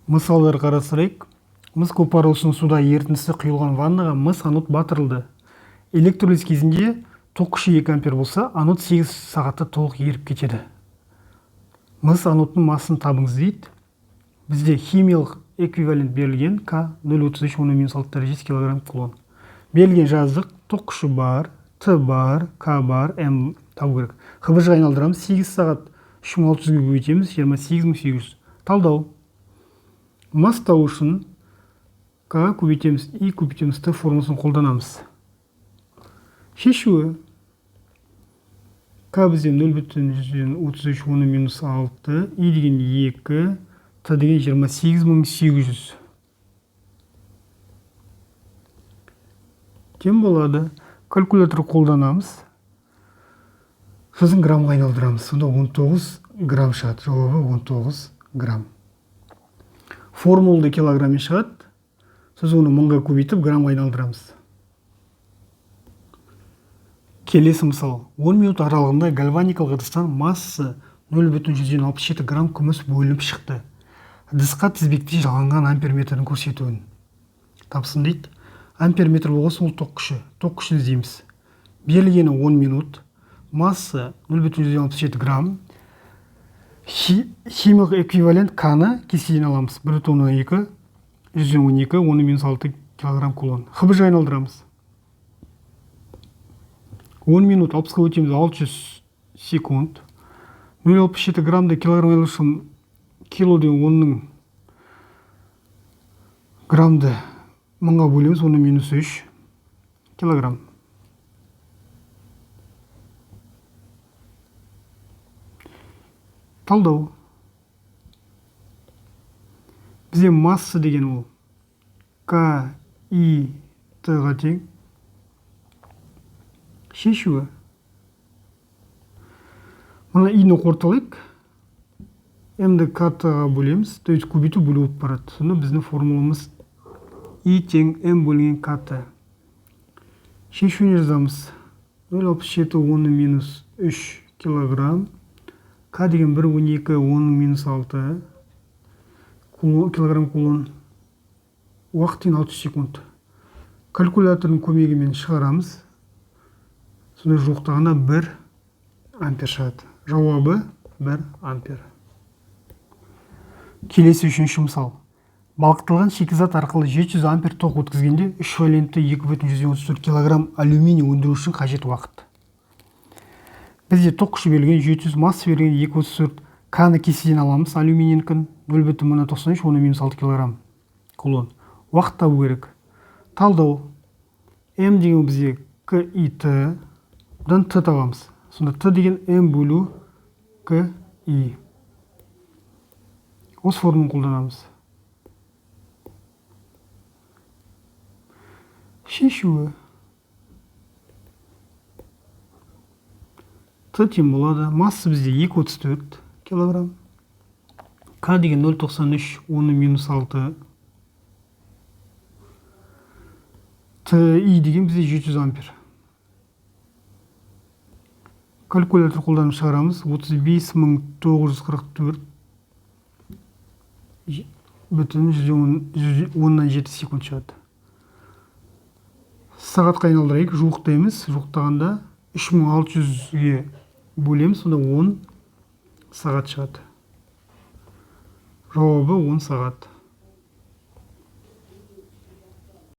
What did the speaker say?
Мысалдар қарастырайық. Мыс көпары үшін суда ерітіндісі құйылған ваннаға мыс анод батырылды. Электролиз кезінде ток күші 2 ампер болса, анод 8 сағатта толық еріп кетеді. Мыс анодтың массын табыңыз дейді. Бізде химиялық эквивалент берілген К 0,33 10 6 дәрежесі килограмм кулон. Берілген жаздық, ток күші бар, Т бар, К бар, М табу керек. ХБЖ-ға айналдырамыз, 8 сағат 3600-ге көбейтеміз, 28800. Талдау. Мас табу үшін К көбейтеміз, И көбейтеміз, Т формуласын қолданамыз. Шешуі. К бізде 0,33 10 6, И деген 2, Т деген 28800. Тем болады. Калькулятор қолданамыз. Сосын граммға айналдырамыз. Сонда 19 грамм шығады. Жауабы 19 грамм. Формулды килограммен шығады. Сосын оны мыңға көбейтіп граммға айналдырамыз. Келесі мысал. 10 минут аралығында гальваникалық ыдыстан массасы 0,167 грамм күміс бөлініп шықты. Ыдысқа тізбекте жалғанған амперметрін көрсетуін тапсын дейді. Амперметр болғасын ол ток күші. Ток күшін іздейміз. Берілгені 10 минут. Масса 0,167 грамм. Химиялық эквивалент К-ны кестеден аламыз. 1,2, 112, 10 6 килограмм кулон. ХБЖ айналдырамыз. 10 минут 60-ға өтеміз 600 секунд. 0,67 граммды килограмм айналышын кило деген 10-ның граммды мыңға бөлеміз, 10-3 килограмм. Талдау. Бізде масса деген ол К, И, Т-ға тең. Шешуі. Мұна И-ні қорталайық. М-ді К-ға бөлеміз. То есть көбейту бөлу болып барады. Сонда біздің формуламыз И тең М бөлінген К-ті. Шешуіне жазамыз. 0,67 10-3 килограмм. К деген 1,12 10-6 килограмм кулон. Уақыт дейін 600 секунд. Калькулятордың көмегімен шығарамыз. Сонда жоқтағанда 1 ампер шығады. Жауабы 1 ампер. Келесі үшінші мысал. Балқытылған шикізат арқылы 700 ампер ток өткізгенде 3 валентті 2,34 килограмм алюминий өндіру үшін қажет уақыт. Бізде ток күші берілген 700, масса берілген 2,34, К-ны кестеден аламыз, алюминийнікін 0,93 10-6 килограмм кулон. Уақыт табу керек. Талдау. М деген бізде К, И, Т. Бұдан Т табамыз. Сонда Т деген М бөлу К, И. Осы формуланы қолданамыз. Шешуі. Т тең болады. Масса бізде 2,34 килограмм. К деген 0,93 10-6. Т, И деген бізде 700 ампер. Калькулятор қолданып шығарамыз. 35944 бүтін 110-7 секунд шығады. Сағатқа айналдырайық. Жуықтаймыз. Жуықтағанда 3600-ге бөлеміз. Сонда 10 сағат шығады. Жауабы 10 сағат.